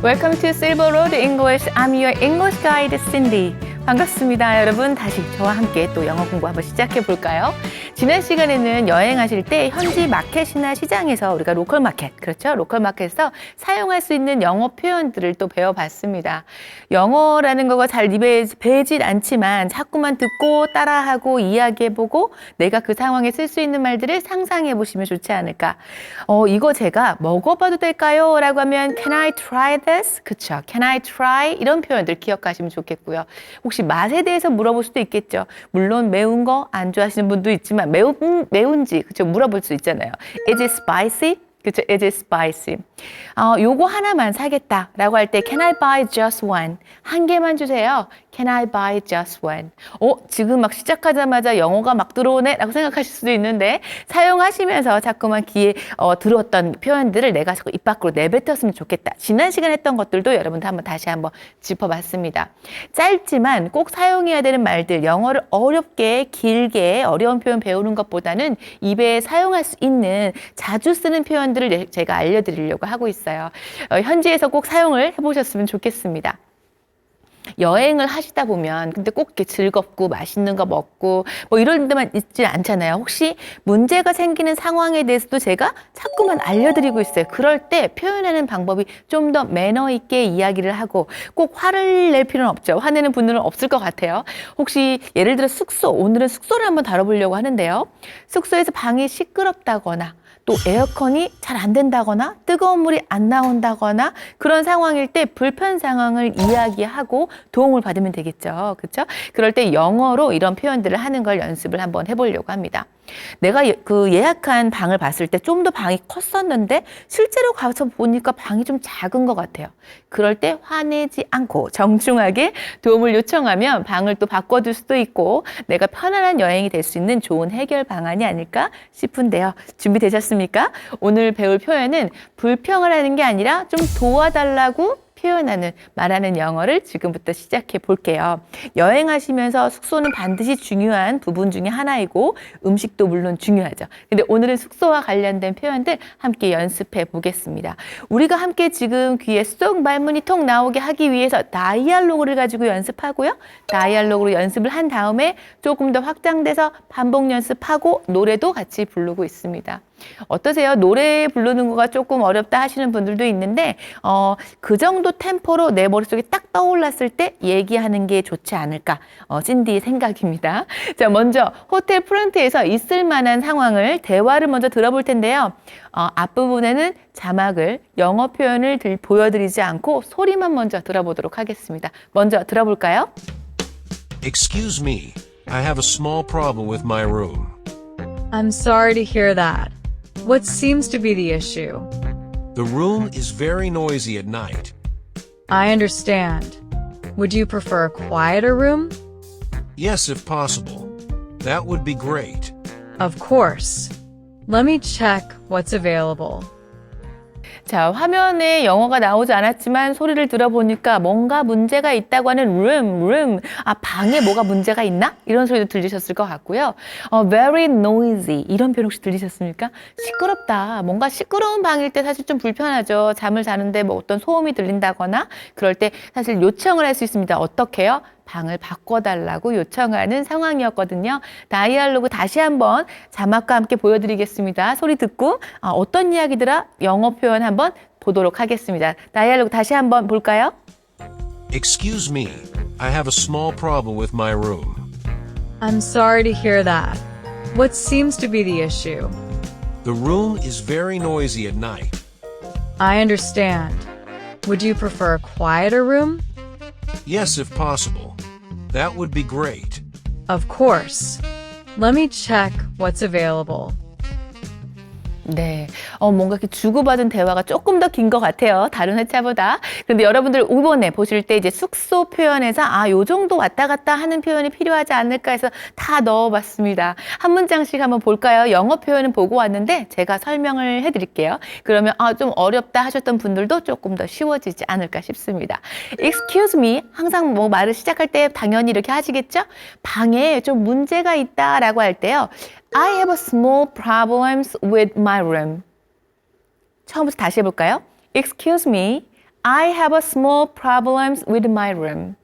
Welcome to Silver Road English. I'm your English guide, Cindy. 반갑습니다. 여러분 다시 저와 함께 또 영어 공부 한번 시작해 볼까요? 지난 시간에는 여행하실 때 현지 마켓이나 시장에서 우리가 로컬 마켓, 그렇죠? 로컬 마켓에서 사용할 수 있는 영어 표현들을 또 배워봤습니다. 영어라는 거가 잘 입에 배진 않지만 자꾸만 듣고 따라하고 이야기해보고 내가 그 상황에 쓸 수 있는 말들을 상상해보시면 좋지 않을까. 이거 제가 먹어봐도 될까요? 라고 하면 Can I try this? 그쵸? Can I try? 이런 표현들 기억하시면 좋겠고요. 혹시 맛에 대해서 물어볼 수도 있겠죠. 물론 매운 거 안 좋아하시는 분도 있지만 매운지 그쵸? 물어볼 수 있잖아요. Is it spicy? 그쵸? Is it spicy? 요거 하나만 사겠다라고 할 때 Can I buy just one? 한 개만 주세요. Can I buy just one? 지금 막 시작하자마자 영어가 막 들어오네? 라고 생각하실 수도 있는데 사용하시면서 자꾸만 귀에 들었던 표현들을 내가 자꾸 입 밖으로 내뱉었으면 좋겠다. 지난 시간에 했던 것들도 여러분들 다시 한번 짚어봤습니다. 짧지만 꼭 사용해야 되는 말들, 영어를 어렵게 길게 어려운 표현 배우는 것보다는 입에 사용할 수 있는 자주 쓰는 표현들을 제가 알려드리려고 하고 있어요. 현지에서 꼭 사용을 해보셨으면 좋겠습니다. 여행을 하시다 보면 근데 꼭 이렇게 즐겁고 맛있는 거 먹고 뭐 이런 데만 있지 않잖아요. 혹시 문제가 생기는 상황에 대해서도 제가 자꾸만 알려드리고 있어요. 그럴 때 표현하는 방법이 좀 더 매너 있게 이야기를 하고 꼭 화를 낼 필요는 없죠. 화내는 분들은 없을 것 같아요. 혹시 예를 들어 숙소, 오늘은 숙소를 한번 다뤄보려고 하는데요. 숙소에서 방이 시끄럽다거나 또 에어컨이 잘 안 된다거나 뜨거운 물이 안 나온다거나 그런 상황일 때 불편 상황을 이야기하고 도움을 받으면 되겠죠. 그렇죠? 그럴 때 영어로 이런 표현들을 하는 걸 연습을 한번 해보려고 합니다. 내가 그 예약한 방을 봤을 때 좀 더 방이 컸었는데 실제로 가서 보니까 방이 좀 작은 것 같아요. 그럴 때 화내지 않고 정중하게 도움을 요청하면 방을 또 바꿔줄 수도 있고 내가 편안한 여행이 될 수 있는 좋은 해결 방안이 아닐까 싶은데요. 준비되셨습니까? 오늘 배울 표현은 불평을 하는 게 아니라 좀 도와달라고 표현하는, 말하는 영어를 지금부터 시작해 볼게요. 여행하시면서 숙소는 반드시 중요한 부분 중에 하나이고 음식도 물론 중요하죠. 근데 오늘은 숙소와 관련된 표현들 함께 연습해 보겠습니다. 우리가 함께 지금 귀에 쏙 말문이 통 나오게 하기 위해서 다이알로그를 가지고 연습하고요. 다이알로그로 연습을 한 다음에 조금 더 확장돼서 반복 연습하고 노래도 같이 부르고 있습니다. 어떠세요? 노래 부르는 거가 조금 어렵다 하시는 분들도 있는데 그 정도 템포로 내 머릿속에 딱 떠올랐을 때 얘기하는 게 좋지 않을까 신디의 생각입니다. 자, 먼저 호텔 프런트에서 있을 만한 상황을 대화를 먼저 들어볼 텐데요. 앞부분에는 자막을 영어 표현을 보여드리지 않고 소리만 먼저 들어보도록 하겠습니다. 먼저 들어볼까요? Excuse me, I have a small problem with my room. I'm sorry to hear that. What seems to be the issue? The room is very noisy at night. I understand. Would you prefer a quieter room? Yes, if possible. That would be great. Of course. Let me check what's available. 자, 화면에 영어가 나오지 않았지만 소리를 들어보니까 뭔가 문제가 있다고 하는 room. 방에 뭐가 문제가 있나? 이런 소리도 들리셨을 것 같고요. Very noisy. 이런 표현 혹시 들리셨습니까? 시끄럽다. 뭔가 시끄러운 방일 때 사실 좀 불편하죠. 잠을 자는데 뭐 어떤 소음이 들린다거나 그럴 때 사실 요청을 할 수 있습니다. 어떻게 해요? 방을 바꿔달라고 요청하는 상황이었거든요. 다이알로그 다시 한번 자막과 함께 보여드리겠습니다. 소리 듣고 어떤 이야기들아 영어 표현 한번 보도록 하겠습니다. 다이알로그 다시 한번 볼까요? Excuse me, I have a small problem with my room. I'm sorry to hear that. What seems to be the issue? The room is very noisy at night. I understand. Would you prefer a quieter room? Yes, if possible. That would be great. Of course. Let me check what's available. 네, 뭔가 이렇게 주고받은 대화가 조금 더 긴 것 같아요. 다른 회차보다. 그런데 여러분들 이번에 보실 때 이제 숙소 표현에서 요 정도 왔다 갔다 하는 표현이 필요하지 않을까 해서 다 넣어봤습니다. 한 문장씩 한번 볼까요? 영어 표현은 보고 왔는데 제가 설명을 해드릴게요. 그러면 좀 어렵다 하셨던 분들도 조금 더 쉬워지지 않을까 싶습니다. Excuse me. 항상 뭐 말을 시작할 때 당연히 이렇게 하시겠죠? 방에 좀 문제가 있다라고 할 때요. I have a small problems with my room. 처음부터 다시 해볼까요? Excuse me, I have a small problems with my room.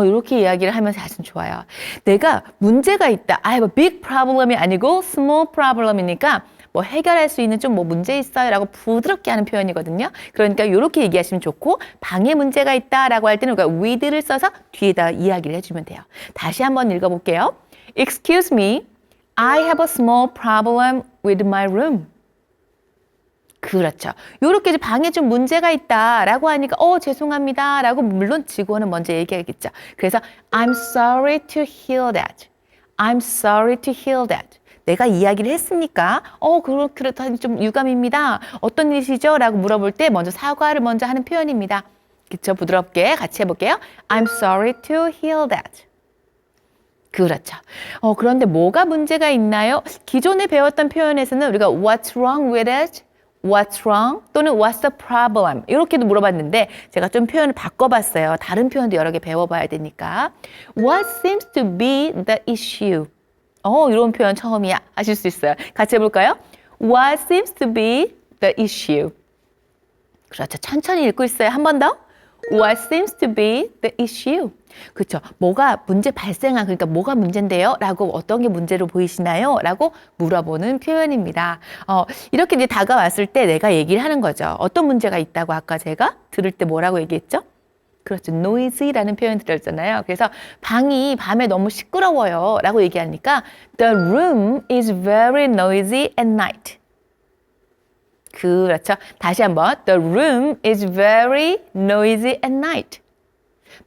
이렇게 이야기를 하면 사실 좋아요. 내가 문제가 있다. I have a big problem이 아니고 small problem이니까 뭐 해결할 수 있는 좀 뭐 문제 있어요 라고 부드럽게 하는 표현이거든요. 그러니까 이렇게 얘기하시면 좋고 방에 문제가 있다 라고 할 때는 우리가 with를 써서 뒤에다 이야기를 해주면 돼요. 다시 한번 읽어볼게요. Excuse me, I have a small problem with my room. 그렇죠. 이렇게 이제 방에 좀 문제가 있다라고 하니까 죄송합니다라고 물론 직원은 먼저 얘기하겠죠. 그래서 I'm sorry to hear that. I'm sorry to hear that. 내가 이야기를 했으니까 그렇다니 좀 유감입니다. 어떤 일이시죠? 라고 물어볼 때 먼저 사과를 먼저 하는 표현입니다. 그렇죠. 부드럽게 같이 해볼게요. I'm sorry to hear that. 그렇죠. 그런데 뭐가 문제가 있나요? 기존에 배웠던 표현에서는 우리가 What's wrong with it? What's wrong? 또는 What's the problem? 이렇게도 물어봤는데 제가 좀 표현을 바꿔봤어요. 다른 표현도 여러 개 배워봐야 되니까. What seems to be the issue? 이런 표현 처음이야 하실 수 있어요. 같이 해볼까요? What seems to be the issue? 그렇죠. 천천히 읽고 있어요. 한 번 더. What seems to be the issue? 그렇죠. 뭐가 문제 발생한 그러니까 뭐가 문제인데요? 라고 어떤 게 문제로 보이시나요? 라고 물어보는 표현입니다. 이렇게 이제 다가왔을 때 내가 얘기를 하는 거죠. 어떤 문제가 있다고 아까 제가 들을 때 뭐라고 얘기했죠? 그렇죠. noisy라는 표현 들었잖아요. 그래서 방이 밤에 너무 시끄러워요 라고 얘기하니까 The room is very noisy at night. 그렇죠. 다시 한번 The room is very noisy at night.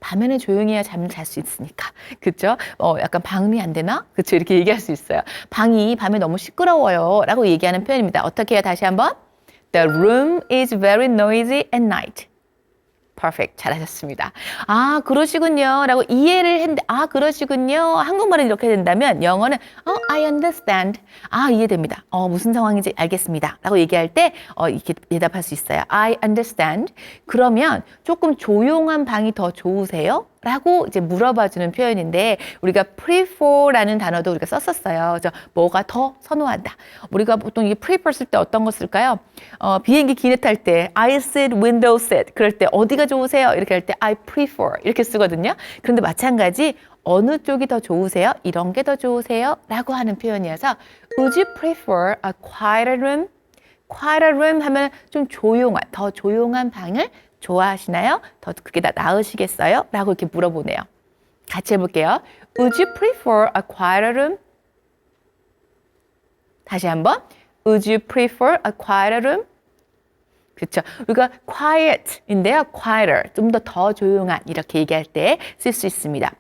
밤에는 조용히 해야 잠을 잘 수 있으니까. 그렇죠? 약간 방음이 안 되나? 그렇죠? 이렇게 얘기할 수 있어요. 방이 밤에 너무 시끄러워요 라고 얘기하는 표현입니다. 어떻게 해요? 다시 한번 The room is very noisy at night. Perfect. 잘하셨습니다. 그러시군요. 라고 이해를 했는데, 그러시군요. 한국말은 이렇게 된다면, 영어는, I understand. 이해됩니다. 무슨 상황인지 알겠습니다. 라고 얘기할 때, 이렇게 대답할 수 있어요. I understand. 그러면 조금 조용한 방이 더 좋으세요? 라고 이제 물어봐주는 표현인데, 우리가 prefer라는 단어도 우리가 썼었어요. 그래서 뭐가 더 선호한다. 우리가 보통 이게 prefer 쓸 때 어떤 거 쓸까요? 비행기 기내 탈 때, I sit, window sit. 그럴 때 어디가 좋으세요? 이렇게 할 때 I prefer. 이렇게 쓰거든요. 그런데 마찬가지, 어느 쪽이 더 좋으세요? 이런 게 더 좋으세요? 라고 하는 표현이어서, Would you prefer a quieter room? quieter room 하면 좀 조용한, 더 조용한 방을 좋아하시나요? 더 그게 다 나으시겠어요? 라고 이렇게 물어보네요. 같이 해볼게요. Would you prefer a quieter room? 다시 한번. Would you prefer a quieter room? 그렇죠. 우리가 quiet인데요. quieter, 좀 더 조용한 이렇게 얘기할 때 쓸 수 있습니다.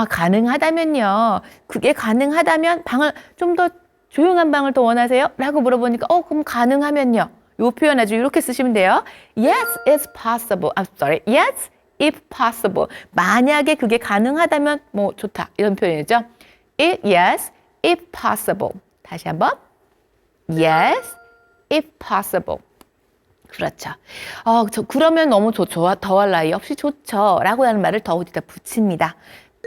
가능하다면요. 그게 가능하다면 방을 좀 더 조용한 방을 더 원하세요? 라고 물어보니까 그럼 가능하면요. 이 표현 아주 이렇게 쓰시면 돼요. Yes, it's possible. I'm sorry. Yes, if possible. 만약에 그게 가능하다면 뭐 좋다. 이런 표현이죠. Yes, if possible. 다시 한번. Yes, if possible. 그렇죠. 그러면 너무 좋죠. 더할 나위 없이 좋죠. 라고 하는 말을 더 어디다 붙입니다.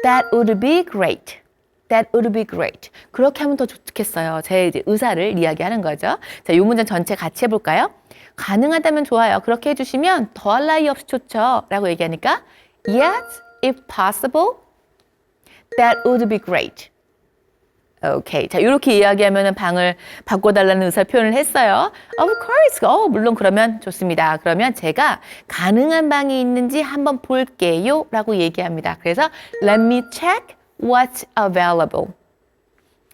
That would be great. That would be great. 그렇게 하면 더 좋겠어요. 제 이제 의사를 이야기하는 거죠. 자, 이 문장 전체 같이 해볼까요? 가능하다면 좋아요. 그렇게 해주시면 더할 나위 없이 좋죠. 라고 얘기하니까 Yes, if possible, that would be great. 오케이. 자, 이렇게 이야기하면 방을 바꿔달라는 의사 표현을 했어요. Of course. 물론 그러면 좋습니다. 그러면 제가 가능한 방이 있는지 한번 볼게요. 라고 얘기합니다. 그래서 Let me check what's available.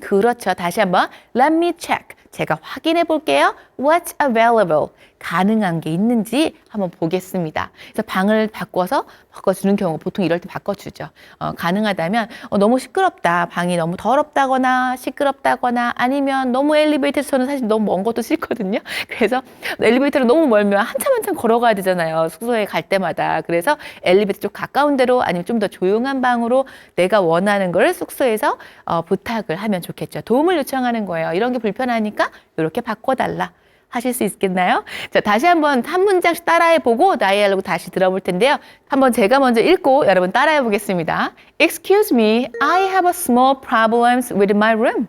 그렇죠. 다시 한번 Let me check. 제가 확인해 볼게요. What's available? 가능한 게 있는지 한번 보겠습니다. 그래서 방을 바꿔주는 경우 보통 이럴 때 바꿔주죠. 가능하다면 너무 시끄럽다. 방이 너무 더럽다거나 시끄럽다거나 아니면 너무 엘리베이터에서 저는 사실 너무 먼 것도 싫거든요. 그래서 엘리베이터로 너무 멀면 한참 걸어가야 되잖아요. 숙소에 갈 때마다. 그래서 엘리베이터 쪽 가까운 데로 아니면 좀 더 조용한 방으로 내가 원하는 걸 숙소에서 부탁을 하면 좋겠죠. 도움을 요청하는 거예요. 이런 게 불편하니까 이렇게 바꿔달라. 하실 수 있겠나요? 자, 다시 한번 한 문장씩 따라해보고 다이얼로그 다시 들어볼 텐데요. 한번 제가 먼저 읽고 여러분 따라해 보겠습니다. Excuse me, I have a small problems with my room.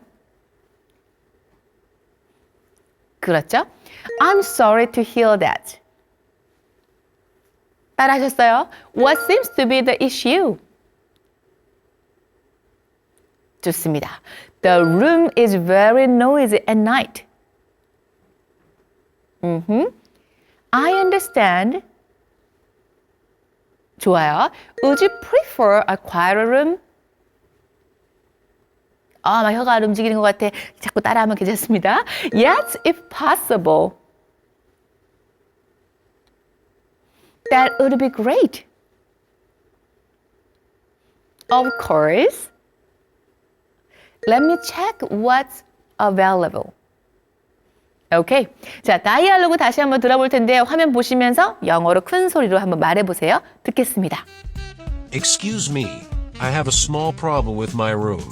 그렇죠? I'm sorry to hear that. 따라 하셨어요? What seems to be the issue? 좋습니다. The room is very noisy at night. I understand. 좋아요. Would you prefer a quieter room? 막 혀가 안 움직이는 것 같아. 자꾸 따라하면 괜찮습니다. Yes, if possible. That would be great. Of course. Let me check what's available. 오케이. 자, 다이알로그 다시 한번 들어볼 텐데요. 화면 보시면서 영어로 큰 소리로 한번 말해보세요. 듣겠습니다. Excuse me, I have a small problem with my room.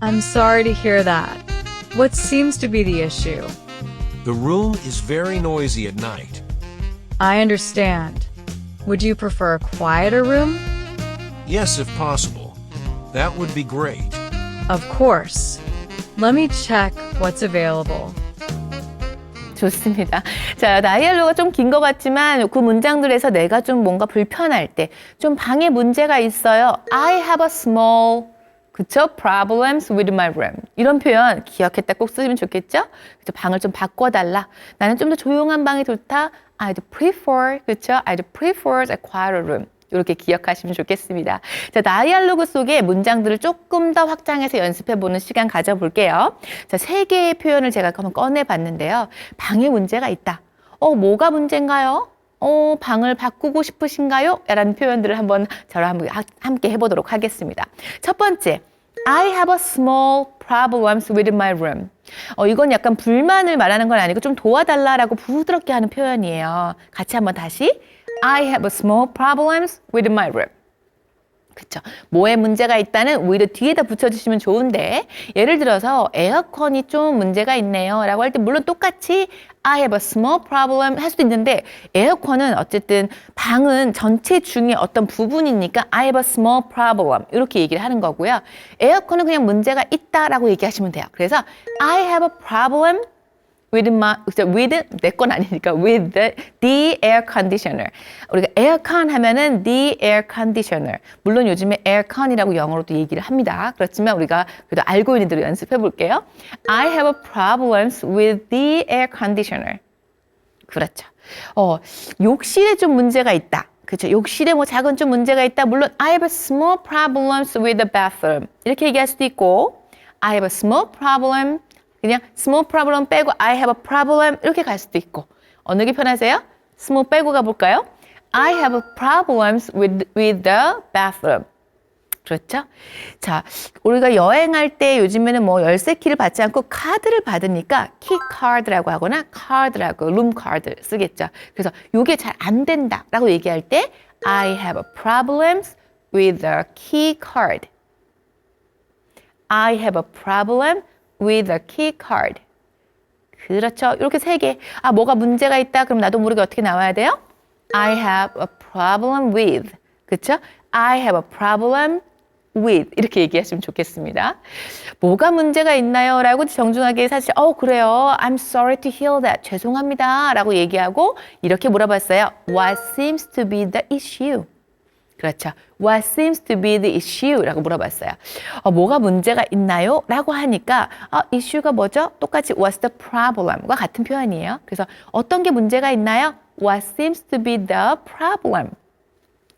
I'm sorry to hear that. What seems to be the issue? The room is very noisy at night. I understand. Would you prefer a quieter room? Yes, if possible. That would be great. Of course. Let me check what's available. 좋습니다. 자, 다이알로그가 좀 긴 것 같지만 그 문장들에서 내가 좀 뭔가 불편할 때, 좀 방에 문제가 있어요. I have a small, 그쵸? Problems with my room. 이런 표현 기억했다 꼭 쓰시면 좋겠죠? 그쵸? 방을 좀 바꿔달라. 나는 좀 더 조용한 방이 좋다. I'd prefer, 그쵸? I'd prefer a quieter room. 이렇게 기억하시면 좋겠습니다. 자, 다이알로그 속의 문장들을 조금 더 확장해서 연습해보는 시간 가져볼게요. 자, 3개의 표현을 제가 한번 꺼내봤는데요. 방에 문제가 있다. 뭐가 문제인가요? 방을 바꾸고 싶으신가요? 라는 표현들을 한번 저랑 함께 해보도록 하겠습니다. 첫 번째, I have a small problems with my room. 이건 약간 불만을 말하는 건 아니고 좀 도와달라라고 부드럽게 하는 표현이에요. 같이 한번 다시. I have a small problems with my room. 그쵸? 뭐에 문제가 있다는 with 뒤에다 붙여주시면 좋은데 예를 들어서 에어컨이 좀 문제가 있네요 라고 할 때 물론 똑같이 I have a small problem 할 수도 있는데 에어컨은 어쨌든 방은 전체 중에 어떤 부분이니까 I have a small problem 이렇게 얘기를 하는 거고요. 에어컨은 그냥 문제가 있다라고 얘기하시면 돼요. 그래서 I have a problem with 내 건 아니니까 with the air conditioner. 우리가 에어컨 하면은 the air conditioner. 물론 요즘에 에어컨이라고 영어로도 얘기를 합니다. 그렇지만 우리가 그래도 알고 있는 대로 연습해 볼게요. I have problems with the air conditioner. 그렇죠. 욕실에 좀 문제가 있다. 그렇죠. 욕실에 뭐 작은 좀 문제가 있다. 물론 I have small problems with the bathroom. 이렇게 얘기할 수도 있고 I have a small problem 그냥 small problem 빼고 I have a problem 이렇게 갈 수도 있고 어느 게 편하세요? small 빼고 가볼까요? I have problems with the bathroom. 그렇죠? 자, 우리가 여행할 때 요즘에는 뭐 열쇠 키를 받지 않고 카드를 받으니까 키 카드라고 하거나 카드라고 룸 카드 쓰겠죠. 그래서 이게 잘 안 된다라고 얘기할 때 I have problems with the key card. I have a problem with a key card. 그렇죠. 이렇게 3개. 뭐가 문제가 있다. 그럼 나도 모르게 어떻게 나와야 돼요? I have a problem with. 그렇죠? I have a problem with. 이렇게 얘기하시면 좋겠습니다. 뭐가 문제가 있나요? 라고 정중하게 사실 그래요. I'm sorry to hear that. 죄송합니다. 라고 얘기하고 이렇게 물어봤어요. What seems to be the issue? 그렇죠. What seems to be the issue? 라고 물어봤어요. 뭐가 문제가 있나요? 라고 하니까 issue가 뭐죠? 똑같이 what's the problem과 같은 표현이에요. 그래서 어떤 게 문제가 있나요? What seems to be the problem?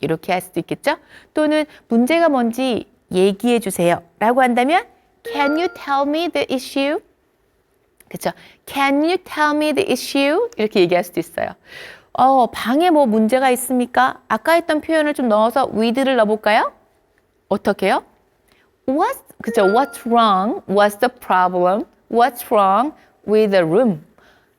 이렇게 할 수도 있겠죠? 또는 문제가 뭔지 얘기해 주세요. 라고 한다면 Can you tell me the issue? 그렇죠? Can you tell me the issue? 이렇게 얘기할 수도 있어요. 방에 뭐 문제가 있습니까? 아까 했던 표현을 좀 넣어서 with를 넣어볼까요? 어떻게요? 그죠? What's wrong? What's the problem? What's wrong with the room?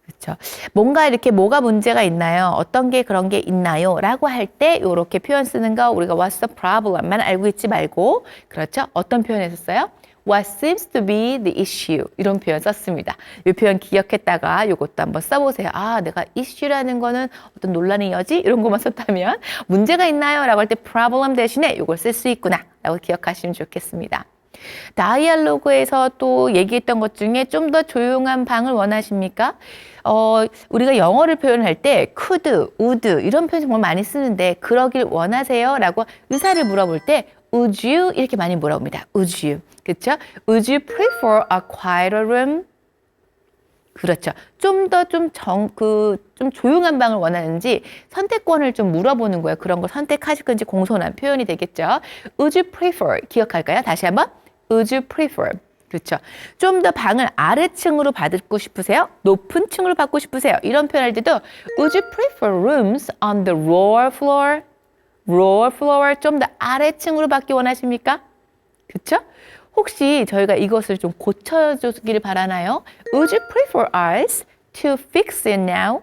그렇죠. 뭔가 이렇게 뭐가 문제가 있나요? 어떤 게 그런 게 있나요? 라고 할 때 이렇게 표현 쓰는 거 우리가 what's the problem만 알고 있지 말고 그렇죠? 어떤 표현 했었어요? What seems to be the issue 이런 표현 썼습니다. 이 표현 기억했다가 이것도 한번 써보세요. 내가 issue라는 거는 어떤 논란의 여지 이런 것만 썼다면 문제가 있나요? 라고 할 때 problem 대신에 이걸 쓸 수 있구나 라고 기억하시면 좋겠습니다. 다이알로그에서 또 얘기했던 것 중에 좀 더 조용한 방을 원하십니까? 우리가 영어를 표현할 때 could, would 이런 표현 정말 많이 쓰는데 그러길 원하세요? 라고 의사를 물어볼 때 would you 이렇게 많이 물어봅니다. would you. 그렇죠? would you prefer a quieter room? 그렇죠. 좀 더 좀 조용한 방을 원하는지 선택권을 좀 물어보는 거예요. 그런 걸 선택하실 건지 공손한 표현이 되겠죠. Would you prefer? 기억할까요? 다시 한번. Would you prefer? 그렇죠. 좀 더 방을 아래층으로 받고 싶으세요? 높은 층으로 받고 싶으세요? 이런 표현할 때도 Would you prefer rooms on the lower floor? lower floor 좀 더 아래층으로 받기 원하십니까? 그렇죠? 혹시 저희가 이것을 좀 고쳐주기를 바라나요? Would you prefer us to fix it now?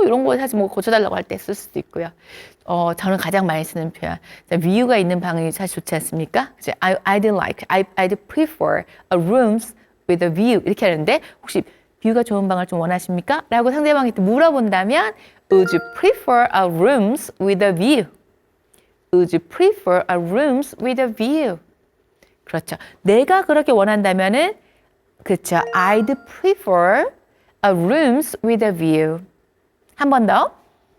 이런 거 사실 뭐 고쳐달라고 할 때 쓸 수도 있고요. 저는 가장 많이 쓰는 표현. 뷰가 있는 방이 사실 좋지 않습니까? I'd prefer a rooms with a view. 이렇게 하는데 혹시 뷰가 좋은 방을 좀 원하십니까? 라고 상대방한테 물어본다면 Would you prefer a rooms with a view? Would you prefer a rooms with a view? 그렇죠. 내가 그렇게 원한다면은 그렇죠. I'd prefer a rooms with a view. 한 번 더.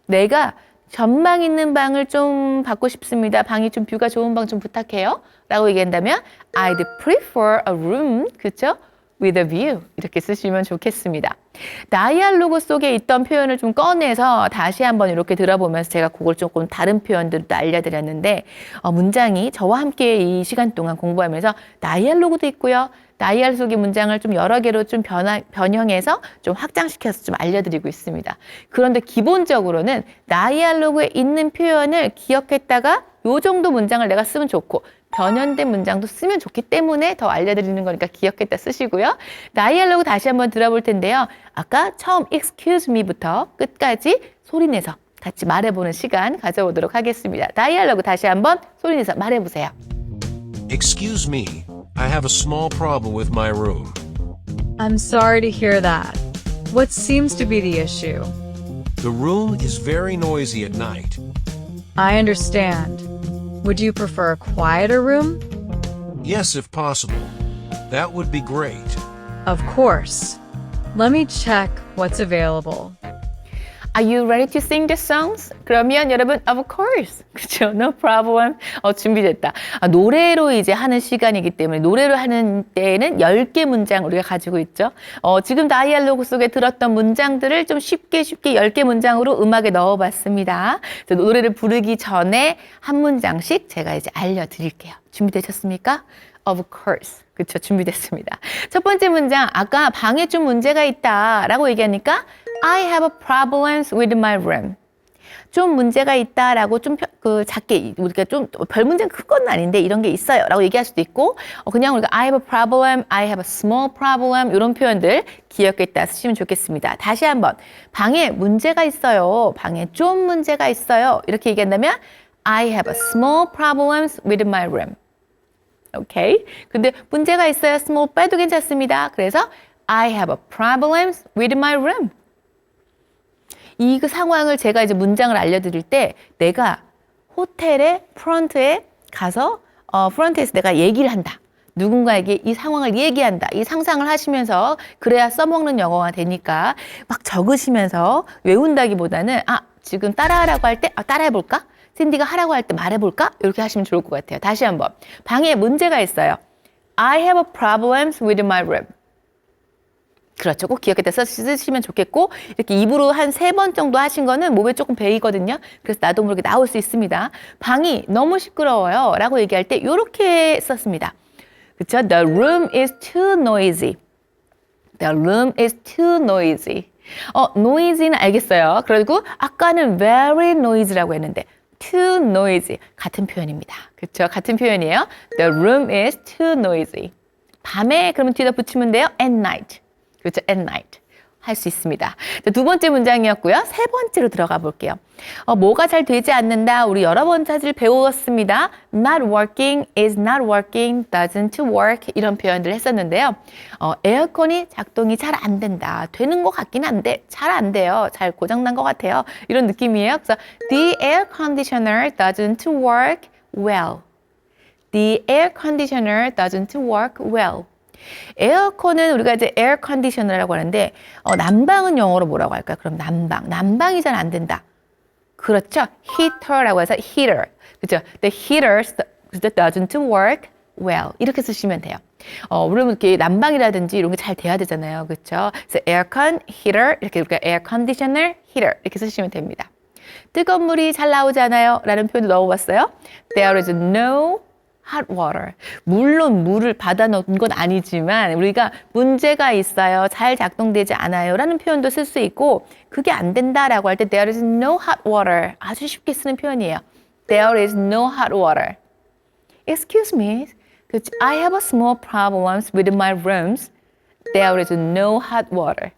내가 전망 있는 방을 좀 받고 싶습니다. 방이 좀 뷰가 좋은 방 좀 부탁해요. 라고 얘기한다면 I'd prefer a room, 그렇죠? with a view 이렇게 쓰시면 좋겠습니다. 다이알로그 속에 있던 표현을 좀 꺼내서 다시 한번 이렇게 들어보면서 제가 그걸 조금 다른 표현들도 알려드렸는데 문장이 저와 함께 이 시간 동안 공부하면서 다이알로그도 있고요. 다이알 속의 문장을 좀 여러 개로 좀 변형해서 좀 확장시켜서 좀 알려드리고 있습니다. 그런데 기본적으로는 다이알로그에 있는 표현을 기억했다가 요 정도 문장을 내가 쓰면 좋고 변형된 문장도 쓰면 좋기 때문에 더 알려드리는 거니까 기억했다 쓰시고요. 다이알로그 다시 한번 들어볼 텐데요. 아까 처음 excuse me부터 끝까지 소리내서 같이 말해보는 시간 가져보도록 하겠습니다. 다이알로그 다시 한번 소리내서 말해보세요. Excuse me, I have a small problem with my room. I'm sorry to hear that. What seems to be the issue? The room is very noisy at night. I understand. Would you prefer a quieter room? Yes, if possible. That would be great. Of course. Let me check what's available. Are you ready to sing the songs? 그러면 여러분, of course. 그렇죠? No problem. 준비됐다. 노래로 이제 하는 시간이기 때문에 노래로 하는 때에는 10개 문장 우리가 가지고 있죠. 지금 다이알로그 속에 들었던 문장들을 좀 쉽게 10개 문장으로 음악에 넣어봤습니다. 노래를 부르기 전에 한 문장씩 제가 이제 알려드릴게요. 준비되셨습니까? Of course. 그렇죠. 준비됐습니다. 첫 번째 문장, 아까 방에 좀 문제가 있다라고 얘기하니까 I have problems with my room. 좀 문제가 있다라고 좀 작게 우리가 좀 별 문제는 큰 건 아닌데 이런 게 있어요라고 얘기할 수도 있고 그냥 우리가 I have a problem, I have a small problem 이런 표현들 기억했다 쓰시면 좋겠습니다. 다시 한번 방에 문제가 있어요. 방에 좀 문제가 있어요. 이렇게 얘기한다면 I have a small problems with my room. 오케이. 근데 문제가 있어요. small 빼도 괜찮습니다. 그래서 I have a problems with my room. 이 상황을 제가 이제 문장을 알려드릴 때 내가 호텔의 프런트에 가서 프런트에서 내가 얘기를 한다. 누군가에게 이 상황을 얘기한다. 이 상상을 하시면서 그래야 써먹는 영어가 되니까 막 적으시면서 외운다기보다는 지금 따라하라고 할 때 따라해볼까? 샌디가 하라고 할 때 말해볼까? 이렇게 하시면 좋을 것 같아요. 다시 한번. 방에 문제가 있어요. I have a problems with my room. 그렇죠. 꼭 기억했다 쓰시면 좋겠고 이렇게 입으로 한 3번 정도 하신 거는 몸에 조금 배이거든요. 그래서 나도 모르게 나올 수 있습니다. 방이 너무 시끄러워요. 라고 얘기할 때 이렇게 썼습니다. 그렇죠. The room is too noisy. The room is too noisy. noisy는 알겠어요. 그리고 아까는 very nois라고 했는데 too noisy. 같은 표현입니다. 그렇죠. 같은 표현이에요. The room is too noisy. 밤에 그러면 뒤에다 붙이면 돼요. At night. 그렇죠. At night. 할 수 있습니다. 두 번째 문장이었고요. 세 번째로 들어가 볼게요. 뭐가 잘 되지 않는다. 우리 여러 번 사실 배웠습니다. Not working, is not working, doesn't work 이런 표현들을 했었는데요. 에어컨이 작동이 잘 안 된다. 되는 것 같긴 한데 잘 안 돼요. 잘 고장난 것 같아요. 이런 느낌이에요. 그래서 The air conditioner doesn't work well. The air conditioner doesn't work well. 에어컨은 우리가 이제 에어 컨디셔너라고 하는데 난방은 영어로 뭐라고 할까요? 그럼 난방이 잘 안 된다. 그렇죠? heater라고 해서 heater. 그렇죠? The heater doesn't work well. 이렇게 쓰시면 돼요. 물론 이렇게 난방이라든지 이런 게 잘 돼야 되잖아요. 그렇죠? 그래서 aircon, heater 이렇게 우리가 air conditioner, heater 이렇게 쓰시면 됩니다. 뜨거운 물이 잘 나오지 않아요? 라는 표현도 넣어봤어요. There is no hot water. 물론 물을 받아 넣은 건 아니지만 우리가 문제가 있어요. 잘 작동되지 않아요. 라는 표현도 쓸 수 있고 그게 안 된다라고 할 때 There is no hot water. 아주 쉽게 쓰는 표현이에요. There is no hot water. Excuse me. I have a small problems with my rooms. There is no hot water.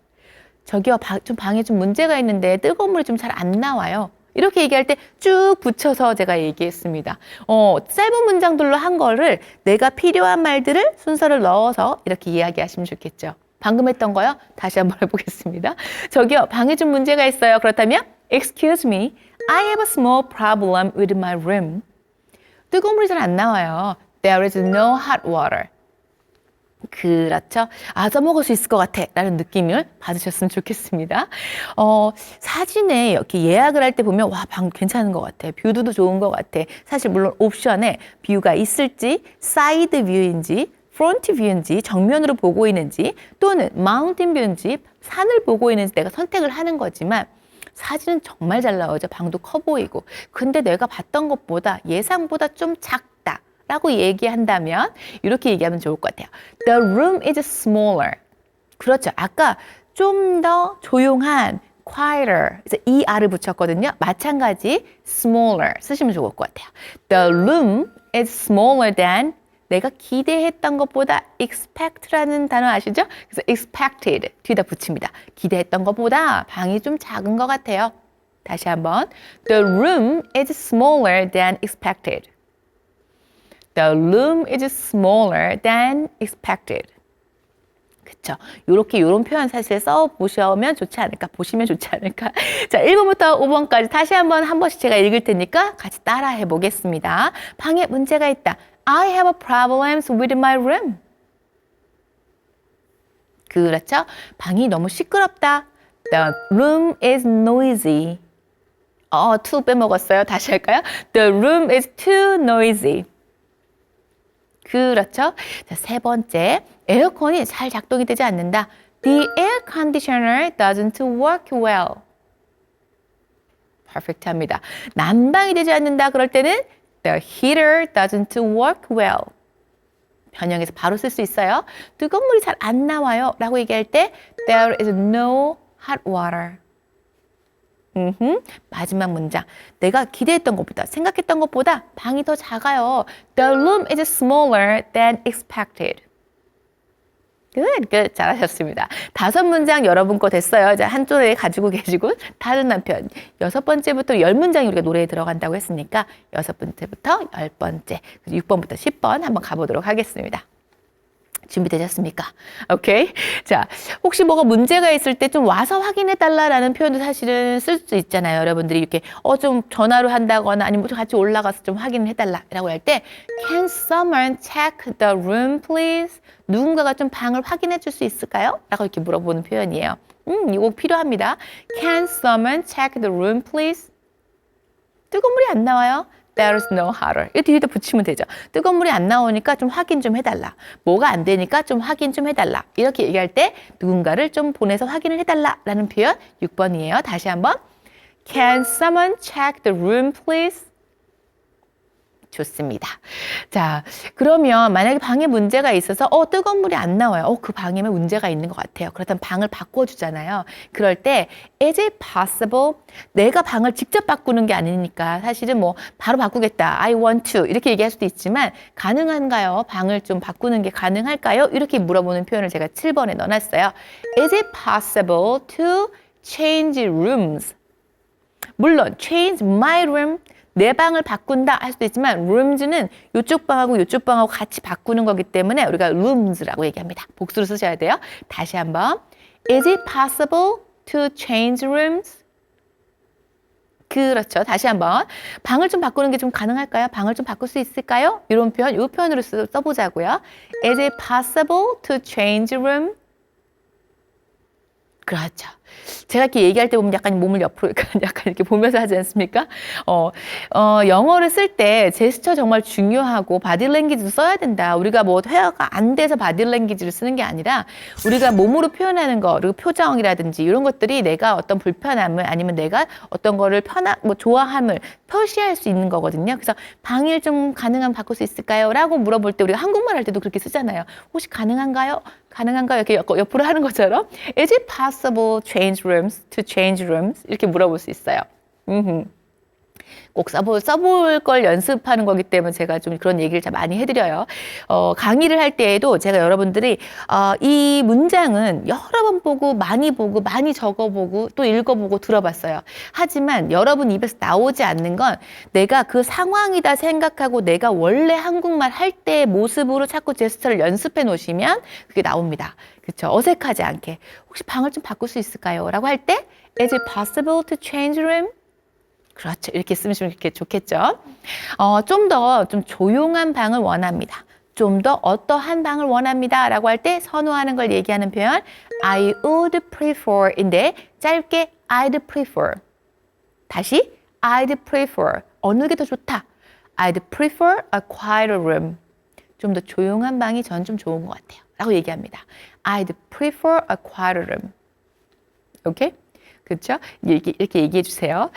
저기요, 방에 좀 문제가 있는데 뜨거운 물이 좀 잘 안 나와요. 이렇게 얘기할 때 쭉 붙여서 제가 얘기했습니다. 짧은 문장들로 한 거를 내가 필요한 말들을 순서를 넣어서 이렇게 이야기하시면 좋겠죠. 방금 했던 거요. 다시 한번 해보겠습니다. 저기요, 방에 좀 문제가 있어요. 그렇다면 Excuse me, I have a small problem with my room. 뜨거운 물이 잘 안 나와요. There is no hot water. 그렇죠. 써먹을 수 있을 것 같아 라는 느낌을 받으셨으면 좋겠습니다. 사진에 이렇게 예약을 할 때 보면 방 괜찮은 것 같아. 뷰도 좋은 것 같아. 사실 물론 옵션에 뷰가 있을지 사이드 뷰인지 프론트 뷰인지 정면으로 보고 있는지 또는 마운틴 뷰인지 산을 보고 있는지 내가 선택을 하는 거지만 사진은 정말 잘 나오죠. 방도 커 보이고. 근데 내가 봤던 것보다 예상보다 좀 작다 라고 얘기한다면 이렇게 얘기하면 좋을 것 같아요. The room is smaller. 그렇죠. 아까 좀 더 조용한 quieter. 그래서 ER을 붙였거든요. 마찬가지 smaller 쓰시면 좋을 것 같아요. The room is smaller than 내가 기대했던 것보다 expect라는 단어 아시죠? 그래서 expected 뒤에다 붙입니다. 기대했던 것보다 방이 좀 작은 것 같아요. 다시 한번. The room is smaller than expected. The room is smaller than expected. 그쵸. 요런 표현 사실 써보시면 좋지 않을까, 보시면 좋지 않을까. 자, 1번부터 5번까지 다시 한 번씩 제가 읽을 테니까 같이 따라 해보겠습니다. 방에 문제가 있다. I have problems with my room. 그렇죠. 방이 너무 시끄럽다. The room is noisy. too 빼먹었어요. 다시 할까요? The room is too noisy. 그렇죠. 자, 세 번째, 에어컨이 잘 작동이 되지 않는다. The air conditioner doesn't work well. 퍼펙트합니다. 난방이 되지 않는다. 그럴 때는 The heater doesn't work well. 변형해서 바로 쓸 수 있어요. 뜨거운 물이 잘 안 나와요. 라고 얘기할 때 There is no hot water. 마지막 문장. 내가 기대했던 것보다, 생각했던 것보다 방이 더 작아요. The room is smaller than expected. good. 잘하셨습니다. 5문장 여러분 거 됐어요. 이제 한쪽에 가지고 계시고 다른 한편 6번째부터 10문장이 우리가 노래에 들어간다고 했으니까 6번째부터 10번째, 6번부터 10번 한번 가보도록 하겠습니다. 준비되셨습니까? 오케이. 자, 혹시 뭐가 문제가 있을 때 좀 와서 확인해 달라라는 표현도 사실은 쓸 수 있잖아요. 여러분들이 이렇게 좀 전화로 한다거나 아니면 같이 올라가서 좀 확인해 달라라고 할 때 Can someone check the room please? 누군가가 좀 방을 확인해 줄 수 있을까요? 라고 이렇게 물어보는 표현이에요. 이거 필요합니다. Can someone check the room please? 뜨거운 물이 안 나와요. There is no hotter. 이 뒤에다 붙이면 되죠. 뜨거운 물이 안 나오니까 좀 확인 좀 해달라. 뭐가 안 되니까 좀 확인 좀 해달라. 이렇게 얘기할 때 누군가를 좀 보내서 확인을 해달라라는 표현 6번이에요. 다시 한번. Can someone check the room please? 좋습니다. 자, 그러면 만약에 방에 문제가 있어서 뜨거운 물이 안 나와요. 그 방에 문제가 있는 것 같아요. 그렇다면 방을 바꿔주잖아요. 그럴 때 is it possible? 내가 방을 직접 바꾸는 게 아니니까 사실은 뭐 바로 바꾸겠다. I want to 이렇게 얘기할 수도 있지만 가능한가요? 방을 좀 바꾸는 게 가능할까요? 이렇게 물어보는 표현을 제가 7번에 넣어놨어요. Is it possible to change rooms? 물론 change my room 내 방을 바꾼다 할 수도 있지만 rooms는 이쪽 방하고 이쪽 방하고 같이 바꾸는 거기 때문에 우리가 rooms라고 얘기합니다. 복수로 쓰셔야 돼요. 다시 한번. Is it possible to change rooms? 그렇죠. 다시 한번 방을 좀 바꾸는 게 좀 가능할까요? 방을 좀 바꿀 수 있을까요? 이런 표현, 이 표현으로 써보자고요. Is it possible to change room? 그렇죠. 제가 이렇게 얘기할 때 보면 약간 몸을 옆으로 약간 이렇게 보면서 하지 않습니까? 영어를 쓸 때 제스처 정말 중요하고 바디랭귀지도 써야 된다. 우리가 뭐 회화가 안 돼서 바디랭귀지를 쓰는 게 아니라 우리가 몸으로 표현하는 거, 그리고 표정이라든지 이런 것들이 내가 어떤 불편함을 아니면 내가 어떤 거를 좋아함을 표시할 수 있는 거거든요. 그래서 방일 좀 가능하면 바꿀 수 있을까요? 라고 물어볼 때 우리가 한국말 할 때도 그렇게 쓰잖아요. 혹시 가능한가요? 가능한가요? 이렇게 옆으로 하는 것처럼 Is it possible to change rooms? 이렇게 물어볼 수 있어요. 꼭 써볼 걸 연습하는 거기 때문에 제가 좀 그런 얘기를 참 많이 해드려요. 강의를 할 때에도 제가 여러분들이 이 문장은 여러 번 보고 많이 적어보고 또 읽어보고 들어봤어요. 하지만 여러분 입에서 나오지 않는 건 내가 그 상황이다 생각하고 내가 원래 한국말 할 때의 모습으로 자꾸 제스처를 연습해 놓으시면 그게 나옵니다. 그렇죠? 어색하지 않게. 혹시 방을 좀 바꿀 수 있을까요? 라고 할 때 Is it possible to change room? 그렇죠. 이렇게 쓰면 이렇게 좋겠죠. 좀 조용한 방을 원합니다. 좀 더 어떠한 방을 원합니다. 라고 할 때 선호하는 걸 얘기하는 표현 I would prefer인데 짧게 I'd prefer. 다시 I'd prefer. 어느 게 더 좋다. I'd prefer a quieter room. 좀 더 조용한 방이 전 좀 좋은 것 같아요. 라고 얘기합니다. I'd prefer a quieter room. 오케이? 그렇죠? 이렇게 얘기해 주세요.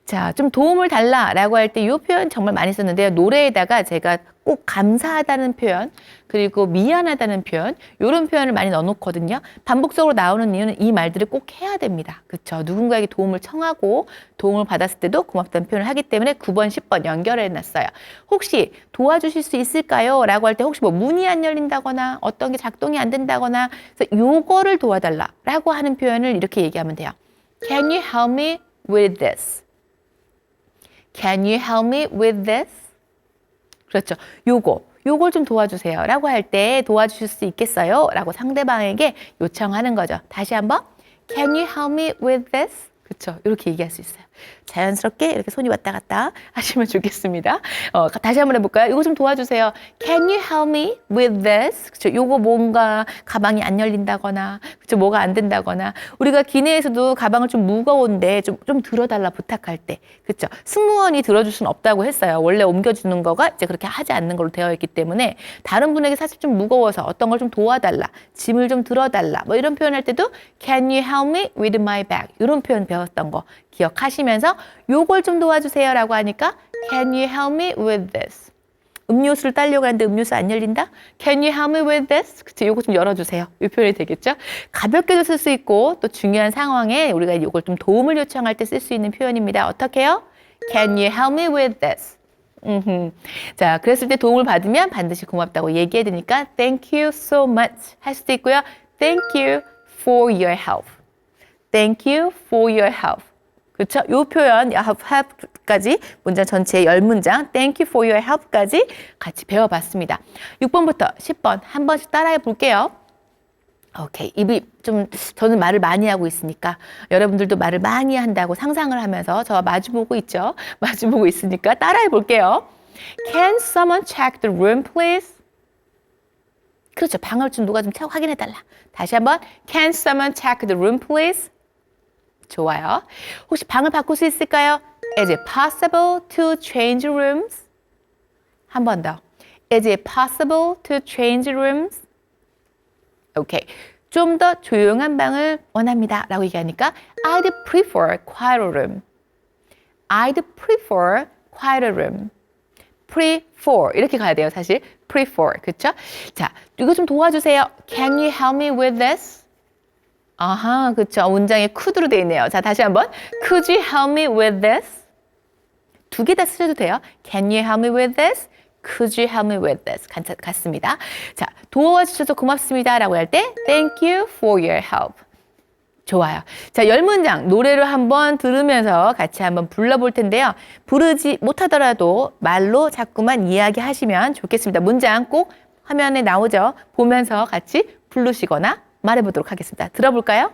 자, 좀 도움을 달라라고 할 때 이 표현 정말 많이 썼는데요. 노래에다가 제가 꼭 감사하다는 표현, 그리고 미안하다는 표현, 이런 표현을 많이 넣어놓거든요. 반복적으로 나오는 이유는 이 말들을 꼭 해야 됩니다. 그렇죠? 누군가에게 도움을 청하고 도움을 받았을 때도 고맙다는 표현을 하기 때문에 9번, 10번 연결해 놨어요. 혹시 도와주실 수 있을까요? 라고 할 때 혹시 뭐 문이 안 열린다거나 어떤 게 작동이 안 된다거나 그래서 요거를 도와달라라고 하는 표현을 이렇게 얘기하면 돼요. Can you help me with this? Can you help me with this? 그렇죠. 요걸 좀 도와주세요. 라고 할 때 도와주실 수 있겠어요? 라고 상대방에게 요청하는 거죠. 다시 한번. Can you help me with this? 그렇죠. 이렇게 얘기할 수 있어요. 자연스럽게 이렇게 손이 왔다 갔다 하시면 좋겠습니다. 다시 한번 해볼까요? 이거 좀 도와주세요. Can you help me with this? 그렇죠. 요거 뭔가 가방이 안 열린다거나, 그렇죠. 뭐가 안 된다거나. 우리가 기내에서도 가방을 좀 무거운데 좀 들어달라 부탁할 때, 그렇죠. 승무원이 들어줄 수는 없다고 했어요. 원래 옮겨주는 거가 이제 그렇게 하지 않는 걸로 되어 있기 때문에 다른 분에게 사실 좀 무거워서 어떤 걸 좀 도와달라, 짐을 좀 들어달라, 뭐 이런 표현할 때도 Can you help me with my bag? 이런 표현 배웠던 거 기억하시면서 요걸 좀 도와주세요 라고 하니까 Can you help me with this? 음료수를 따려고 하는데 음료수 안 열린다? Can you help me with this? 그쵸, 요거 좀 열어주세요. 이 표현이 되겠죠? 가볍게도 쓸 수 있고 또 중요한 상황에 우리가 요걸 좀 도움을 요청할 때 쓸 수 있는 표현입니다. 어떻게 해요? Can you help me with this? 자, 그랬을 때 도움을 받으면 반드시 고맙다고 얘기해야 되니까 Thank you so much 할 수도 있고요. Thank you for your help. Thank you for your help. 그렇죠? 이 표현 help까지 문장 전체의 10문장 Thank you for your help까지 같이 배워봤습니다. 6번부터 10번 한 번씩 따라해 볼게요. 오케이. 저는 말을 많이 하고 있으니까 여러분들도 말을 많이 한다고 상상을 하면서 저와 마주보고 있죠. 마주보고 있으니까 따라해 볼게요. Can someone check the room, please? 그렇죠. 방을 좀 누가 좀 확인해 달라. 다시 한번 Can someone check the room, please? 좋아요. 혹시 방을 바꿀 수 있을까요? Is it possible to change rooms? 한 번 더. Is it possible to change rooms? 오케이. 좀 더 조용한 방을 원합니다. 라고 얘기하니까 I'd prefer quieter room. I'd prefer quieter room. prefer 이렇게 가야 돼요. 사실 prefer. 그렇죠? 자, 이거 좀 도와주세요. Can you help me with this? 아하, 그렇죠. 문장에 could로 돼 있네요. 자, 다시 한번. Could you help me with this? 두 개 다 쓰셔도 돼요. Can you help me with this? Could you help me with this? 같습니다. 자, 도와주셔서 고맙습니다. 라고 할 때 Thank you for your help. 좋아요. 자, 10문장 노래를 한번 들으면서 같이 한번 불러볼 텐데요. 부르지 못하더라도 말로 자꾸만 이야기하시면 좋겠습니다. 문장 꼭 화면에 나오죠. 보면서 같이 부르시거나 말해보도록 하겠습니다. 들어볼까요?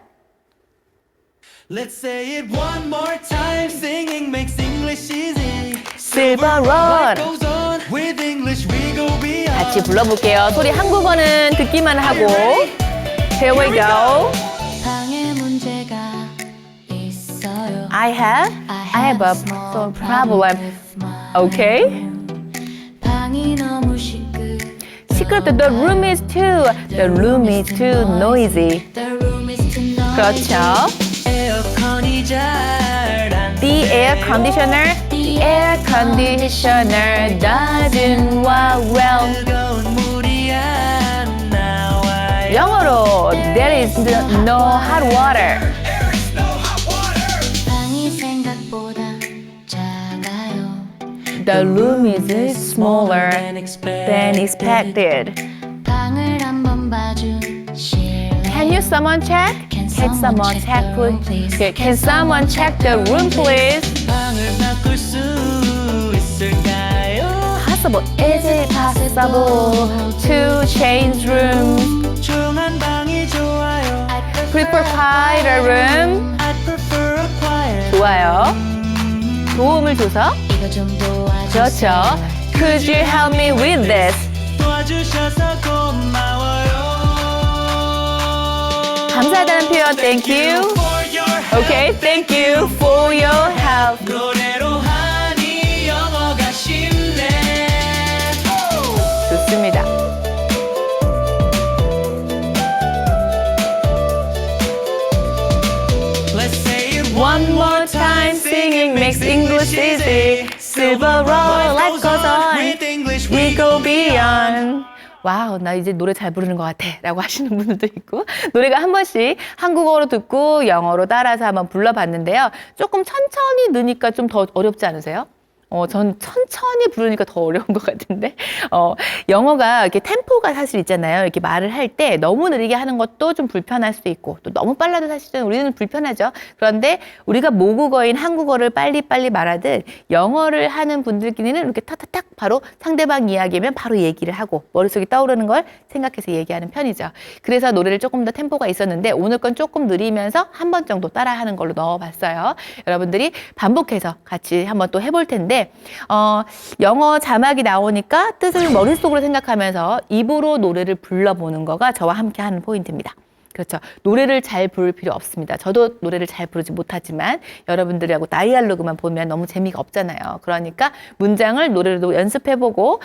Let's say it one more time. Singing makes English easy. Silver Life Road. goes on. With English we go beyond. 같이 불러볼게요. 소리 한국어는 듣기만 하고. Here we go. 방에 문제가 있어요. I have a small problem. Okay. 방이 너무 시끄러. 시끄럽다. The room is too noisy. The room is too noisy. 그렇죠. 에어컨이 잘안 The air conditioner doesn't work well. 뜨거운 물이 안 나와요. 영어로 there is no hot water. 방이 생각보다 작아요. The room is smaller than expected. 방을 한번 봐주실래요? Can you someone check? Can someone check please? Okay, can someone check the room please? 방을 바꿀 수 있을까요? Possible. Is it possible to change room? 조용한 방이 좋아요. Prefer quieter room. I prefer a quiet. 좋아요. 도움을 줘서. 이거 좀 도와주세요. 그렇죠. Could you help me with this? 도와주셔서 고마워요. 감사하다는 표현. Thank you. For your help. Okay, thank you for your help. 노래로 하니 영어가 쉽네. 좋습니다. Let's say it One more time, singing makes English easy. Silver roll, life goes on. With English We go beyond. 와우, 나 이제 노래 잘 부르는 것 같아. 라고 하시는 분들도 있고. 노래가 한 번씩 한국어로 듣고 영어로 따라서 한번 불러봤는데요. 조금 천천히 느니까 좀 더 어렵지 않으세요? 전 천천히 부르니까 더 어려운 것 같은데. 영어가 이렇게 템포가 사실 있잖아요. 이렇게 말을 할 때 너무 느리게 하는 것도 좀 불편할 수도 있고, 또 너무 빨라도 사실은 우리는 불편하죠. 그런데 우리가 모국어인 한국어를 빨리빨리 말하듯 영어를 하는 분들끼리는 이렇게 탁탁탁 바로 상대방 이야기면 바로 얘기를 하고 머릿속에 떠오르는 걸 생각해서 얘기하는 편이죠. 그래서 노래를 조금 더 템포가 있었는데 오늘 건 조금 느리면서 한 번 정도 따라하는 걸로 넣어봤어요. 여러분들이 반복해서 같이 한번 또 해볼 텐데 영어 자막이 나오니까 뜻을 머릿속으로 생각하면서 입으로 노래를 불러보는 거가 저와 함께 하는 포인트입니다. 그렇죠. 노래를 잘 부를 필요 없습니다. 저도 노래를 잘 부르지 못하지만 여러분들하고 다이알로그만 보면 너무 재미가 없잖아요. 그러니까 문장을 노래로 연습해보고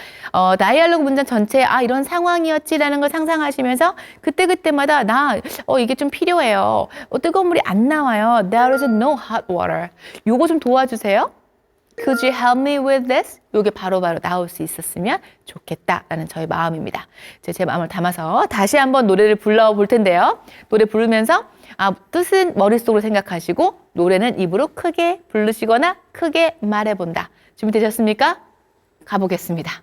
다이알로그 문장 전체에 이런 상황이었지라는 걸 상상하시면서 그때그때마다 이게 좀 필요해요. 뜨거운 물이 안 나와요. There is no hot water. 요거 좀 도와주세요. Could you help me with this? 요게 바로바로 나올 수 있었으면 좋겠다라는 저의 마음입니다. 제 마음을 담아서 다시 한번 노래를 불러볼 텐데요. 노래 부르면서 뜻은 머릿속으로 생각하시고 노래는 입으로 크게 부르시거나 크게 말해본다. 준비되셨습니까? 가보겠습니다.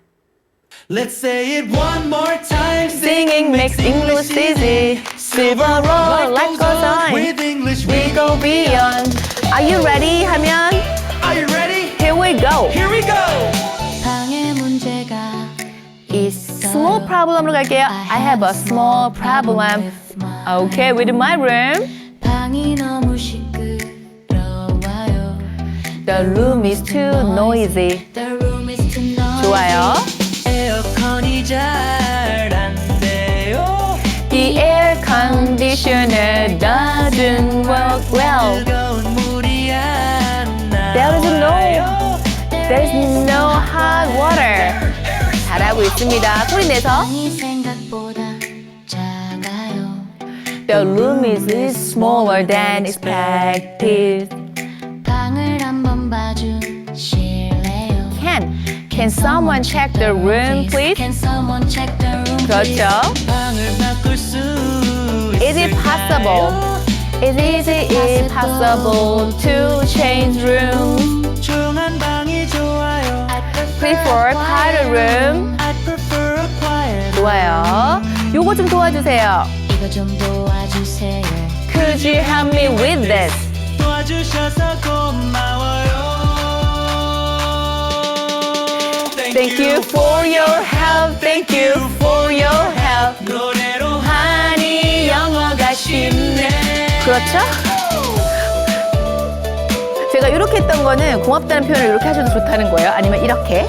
Let's say it one more time. Singing makes English easy. Silver roll, life goes on. With English We go beyond. Are you ready? 하면 Are you ready? Here we go. Here we go. 방에 문제가 있어요. Small problem으로 갈게요. I have a small problem. Okay, with my room. 방이 너무 시끄러워요. The room is too noisy. The room is too noisy. 좋아요. 에어컨이 잘 안 돼요. The air conditioner doesn't work well. 뜨거운 물이 안 나와요. There is no hot water. 잘하고 있습니다. 소리 내서. 방이 생각보다 작아요. The room is smaller than expected. 방을 한번 봐주실래요? Can someone check the room, please? Can someone check the room, please? 그렇죠. 방을 바꿀 수 Is it possible? Is it possible to change room? 조용한 방이 좋아요. I Prefer quieter room. I prefer a quiet. 좋아요. 요거 좀 도와주세요. 이거 좀 도와주세요. Could you help me with this? 도와주셔서 고마워요. Thank you for your help. Thank you for your help. 노래로 하니 영어가 쉽네. 그렇죠? 제가 이렇게 했던 거는 고맙다는 표현을 이렇게 하셔도 좋다는 거예요. 아니면 이렇게.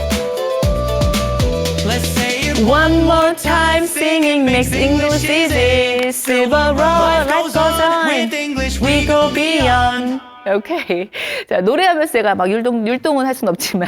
Let's say it One more time singing makes English easy. Silver roll, Life life goes goes on on. with English We go beyond. 오케이. 자, 노래하면서 제가 막 율동은 할 수는 없지만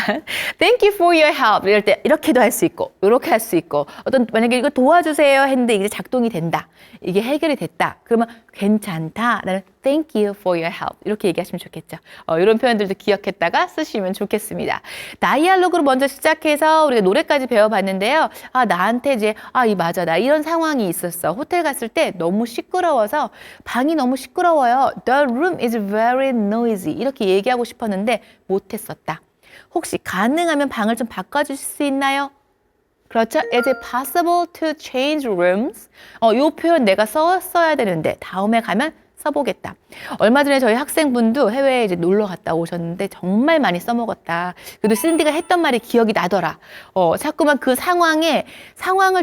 Thank you for your help 이럴 때 이렇게도 할 수 있고 이렇게 할 수 있고 어떤 만약에 이거 도와주세요 했는데 이게 작동이 된다. 이게 해결이 됐다. 그러면 괜찮다. 나는 Thank you for your help 이렇게 얘기하시면 좋겠죠. 이런 표현들도 기억했다가 쓰시면 좋겠습니다. 다이알로그로 먼저 시작해서 우리가 노래까지 배워봤는데요. 나한테 이제 맞아 나 이런 상황이 있었어. 호텔 갔을 때 너무 시끄러워서 방이 너무 시끄러워요. The room is very noisy 이렇게 얘기하고 싶었는데 못했었다. 혹시 가능하면 방을 좀 바꿔주실 수 있나요? 그렇죠. Is it possible to change rooms? 이 표현 내가 써야 되는데 다음에 가면 써보겠다. 얼마 전에 저희 학생분도 해외에 이제 놀러 갔다 오셨는데 정말 많이 써먹었다. 그래도 신디가 했던 말이 기억이 나더라. 자꾸만 그 상황을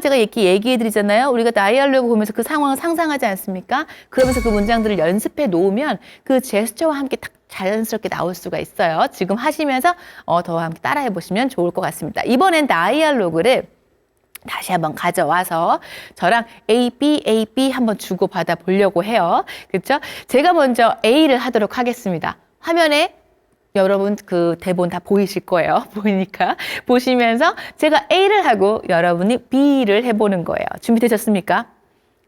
제가 이렇게 얘기해 드리잖아요. 우리가 다이알로그 보면서 그 상황을 상상하지 않습니까? 그러면서 그 문장들을 연습해 놓으면 그 제스처와 함께 딱 자연스럽게 나올 수가 있어요. 지금 하시면서 더 함께 따라해 보시면 좋을 것 같습니다. 이번엔 다이알로그를 다시 한번 가져와서 저랑 A, B 한번 주고받아 보려고 해요. 그렇죠? 제가 먼저 A를 하도록 하겠습니다. 화면에 여러분 그 대본 다 보이실 거예요. 보이니까 보시면서 제가 A를 하고 여러분이 B를 해보는 거예요. 준비되셨습니까?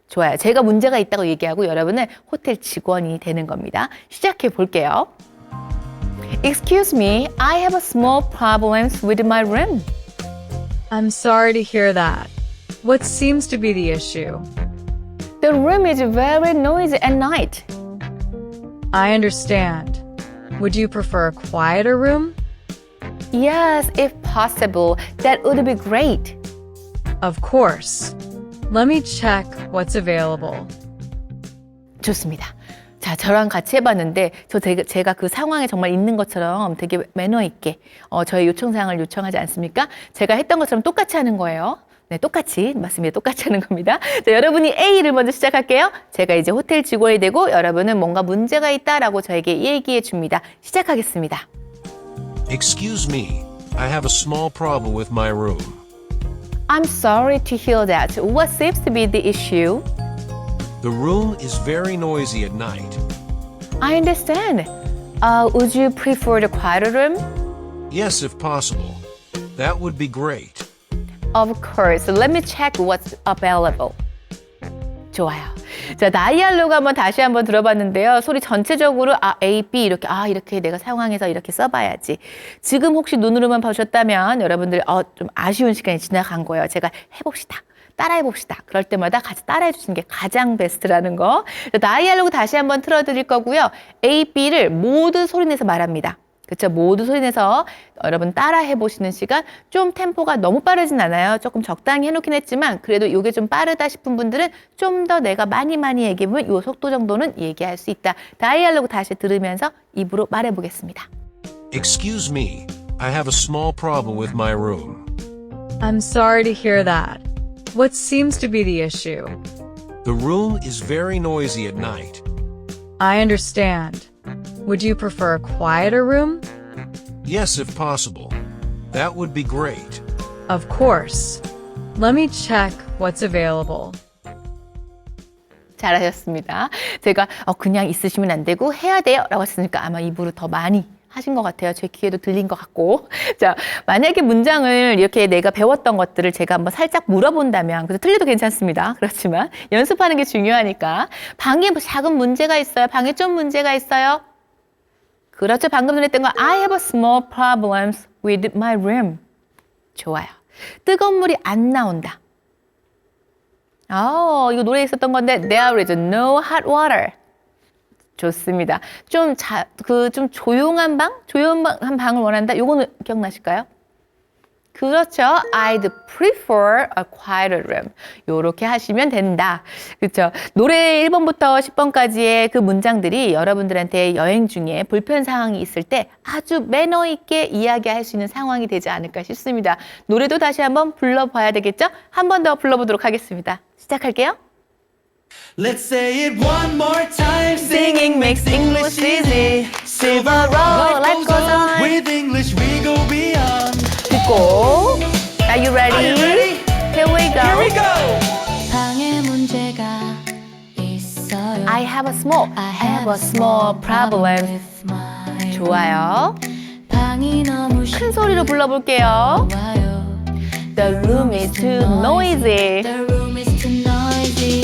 좋아요. 제가 문제가 있다고 얘기하고 여러분은 호텔 직원이 되는 겁니다. 시작해 볼게요. Excuse me, I have a small problems with my room. I'm sorry to hear that. What seems to be the issue? The room is very noisy at night. I understand. Would you prefer a quieter room? Yes, if possible, that would be great. Of course. Let me check what's available. 좋습니다. 자, 저랑 같이 해봤는데 제가 그 상황에 정말 있는 것처럼 되게 매너 있게 저의 요청사항을 요청하지 않습니까? 제가 했던 것처럼 똑같이 하는 거예요. 네, 똑같이 맞습니다. 똑같이 하는 겁니다. 자, 여러분이 A를 먼저 시작할게요. 제가 이제 호텔 직원이 되고 여러분은 뭔가 문제가 있다라고 저에게 얘기해 줍니다. 시작하겠습니다. Excuse me, I have a small problem with my room. I'm sorry to hear that. What seems to be the issue? The room is very noisy at night. I understand. Would you prefer the quieter room? Yes, if possible. That would be great. Of course. Let me check what's available. 좋아요. 자, 다이알로그 다시 한번 들어봤는데요. 소리 전체적으로 A, B 이렇게 내가 상황에서 이렇게 써봐야지. 지금 혹시 눈으로만 보셨다면 여러분들 좀 아쉬운 시간이 지나간 거예요. 제가 해봅시다. 따라해봅시다. 그럴 때마다 같이 따라해주시는 게 가장 베스트라는 거. 다이알로그 다시 한번 틀어드릴 거고요. A, B를 모두 소리내서 말합니다. 그렇죠? 모두 소리내서 여러분 따라해보시는 시간. 좀 템포가 너무 빠르진 않아요. 조금 적당히 해놓긴 했지만 그래도 이게 좀 빠르다 싶은 분들은 좀 더 내가 많이 얘기해보면 이 속도 정도는 얘기할 수 있다. 다이알로그 다시 들으면서 입으로 말해보겠습니다. Excuse me, I have a small problem with my room. I'm sorry to hear that. What seems to be the issue? The room is very noisy at night. I understand. Would you prefer a quieter room? Yes, if possible. That would be great. Of course. Let me check what's available. 잘하셨습니다. 제가 그냥 있으시면 안 되고 해야 돼요 라고 했으니까 아마 입으로 더 많이 하신 것 같아요. 제 귀에도 들린 것 같고. 자, 만약에 문장을 이렇게 내가 배웠던 것들을 제가 한번 살짝 물어본다면, 그래서 틀려도 괜찮습니다. 그렇지만 연습하는 게 중요하니까. 방에 작은 문제가 있어요. 방에 좀 문제가 있어요. 그렇죠. 방금 전에 했던 거 I have a small problems with my room. 좋아요. 뜨거운 물이 안 나온다. 이거 노래에 있었던 건데 There is no hot water. 좋습니다. 좀 조용한 방을 원한다. 요거는 기억나실까요? 그렇죠. I'd prefer a quieter room. 요렇게 하시면 된다. 그렇죠. 노래 1번부터 10번까지의 그 문장들이 여러분들한테 여행 중에 불편 상황이 있을 때 아주 매너 있게 이야기할 수 있는 상황이 되지 않을까 싶습니다. 노래도 다시 한번 불러봐야 되겠죠? 한 번 더 불러보도록 하겠습니다. 시작할게요. Let's say it one more time. Singing makes English easy. Silver roll, have a small problem. with my 좋아요. 방이 너무 큰 소리로 불러볼게요. 좋아요. The room is too noisy. The room is too noisy.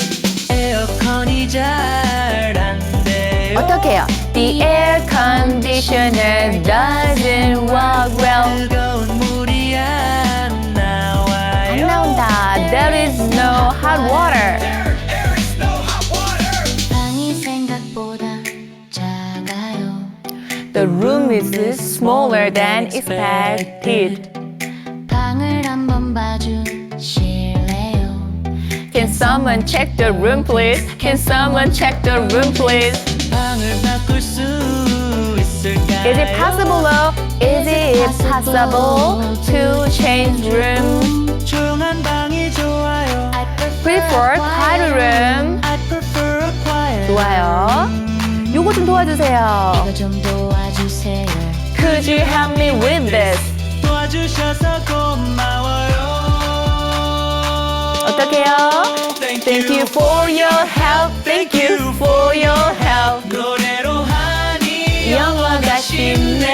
에어컨이 잘 안 돼요. 어떻게 해요? The air conditioner doesn't work well. 뜨거운 물이 안 나와요. 안 나온다. There is no hot water. 방이 생각보다 작아요. The room is smaller than expected. 방을 한번 봐주실래요? Can someone check the room, please? Can someone check the room, please? 방을 바꿀 수 있을까요? Is it possible, though? Is it possible to change room? 조용한 방이 좋아요. I Prefer quiet room. I prefer a quiet 좋아요. 요거 좀 도와주세요. 이거 좀 도와주세요. Could you help me with this? 도와주셔서 고마워요. 어떡해요? Thank you for your help. Thank you for your help. 노래로 하니 영어가 쉽네.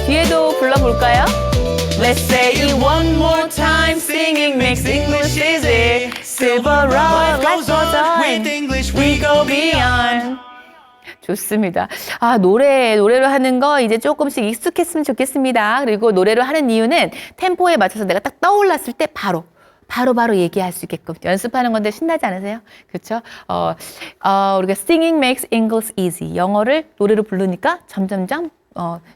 뒤에도 불러볼까요? Let's say it one more time. Singing makes English easy. Silver road like goes on with water. English We go beyond. 좋습니다. 아, 노래로 하는 거 이제 조금씩 익숙했으면 좋겠습니다. 그리고 노래로 하는 이유는 템포에 맞춰서 내가 딱 떠올랐을 때 바로 얘기할 수 있게끔 연습하는 건데 신나지 않으세요? 그렇죠? 우리가 singing makes English easy. 영어를 노래로 부르니까 점점점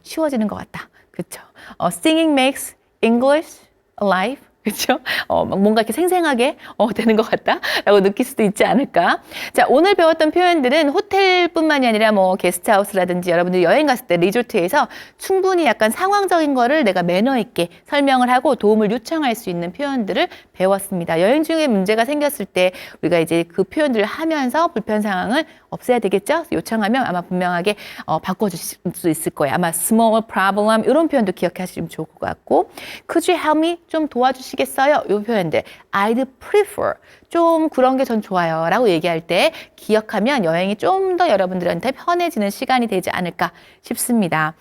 쉬워지는 것 같다. 그렇죠? Singing makes English alive. 그렇죠? 뭔가 이렇게 생생하게 되는 것 같다라고 느낄 수도 있지 않을까. 자, 오늘 배웠던 표현들은 호텔뿐만이 아니라 뭐 게스트하우스라든지 여러분들이 여행 갔을 때 리조트에서 충분히 약간 상황적인 거를 내가 매너 있게 설명을 하고 도움을 요청할 수 있는 표현들을 배웠습니다. 여행 중에 문제가 생겼을 때 우리가 이제 그 표현들을 하면서 불편 상황을 없애야 되겠죠? 요청하면 아마 분명하게 바꿔주실 수 있을 거예요. 아마 small problem 이런 표현도 기억하시면 좋을 것 같고 Could you help me? 좀 도와주시겠어요? 이 표현들 I'd prefer 좀 그런 게 전 좋아요 라고 얘기할 때 기억하면 여행이 좀 더 여러분들한테 편해지는 시간이 되지 않을까 싶습니다.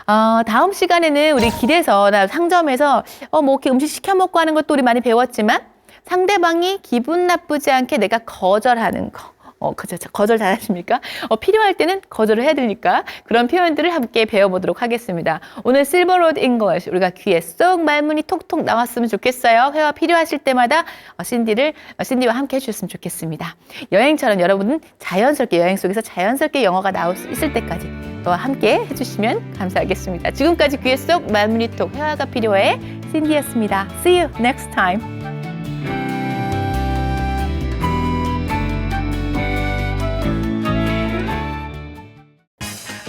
다음 시간에는 우리 길에서 상점에서 뭐 이렇게 음식 시켜 먹고 하는 것도 우리 많이 배웠지만 상대방이 기분 나쁘지 않게 내가 거절하는 거 그죠. 거절 잘하십니까? 필요할 때는 거절을 해야 되니까 그런 표현들을 함께 배워보도록 하겠습니다. 오늘 실버로드 잉글리시 우리가 귀에 쏙 말문이 톡톡 나왔으면 좋겠어요. 회화 필요하실 때마다 신디와 함께 해주셨으면 좋겠습니다. 여행처럼 여러분은 자연스럽게 여행 속에서 자연스럽게 영어가 나올 수 있을 때까지 또 함께 해주시면 감사하겠습니다. 지금까지 귀에 쏙 말문이 톡 회화가 필요해 신디였습니다. See you next time.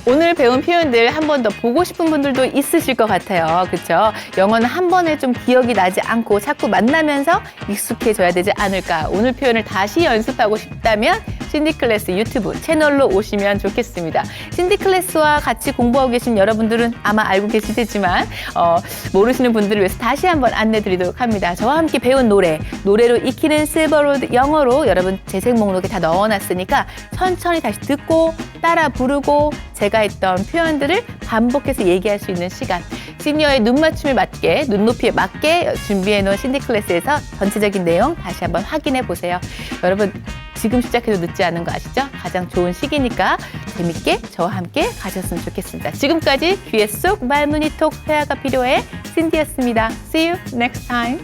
오늘 배운 표현들 한 번 더 보고 싶은 분들도 있으실 것 같아요. 그렇죠? 영어는 한 번에 좀 기억이 나지 않고 자꾸 만나면서 익숙해져야 되지 않을까. 오늘 표현을 다시 연습하고 싶다면 신디 클래스 유튜브 채널로 오시면 좋겠습니다. 신디 클래스와 같이 공부하고 계신 여러분들은 아마 알고 계실 테지만 모르시는 분들을 위해서 다시 한번 안내드리도록 합니다. 저와 함께 배운 노래로 익히는 실버로드 영어로 여러분 재생 목록에 다 넣어놨으니까 천천히 다시 듣고 따라 부르고 제가 했던 표현들을 반복해서 얘기할 수 있는 시간. 시니어의 눈맞춤에 맞게, 눈높이에 맞게 준비해놓은 신디 클래스에서 전체적인 내용 다시 한번 확인해 보세요. 여러분 지금 시작해도 늦지 않은 거 아시죠? 가장 좋은 시기니까 재밌게 저와 함께 가셨으면 좋겠습니다. 지금까지 귀에 쏙 말문이 톡 회화가 필요해 신디였습니다. See you next time.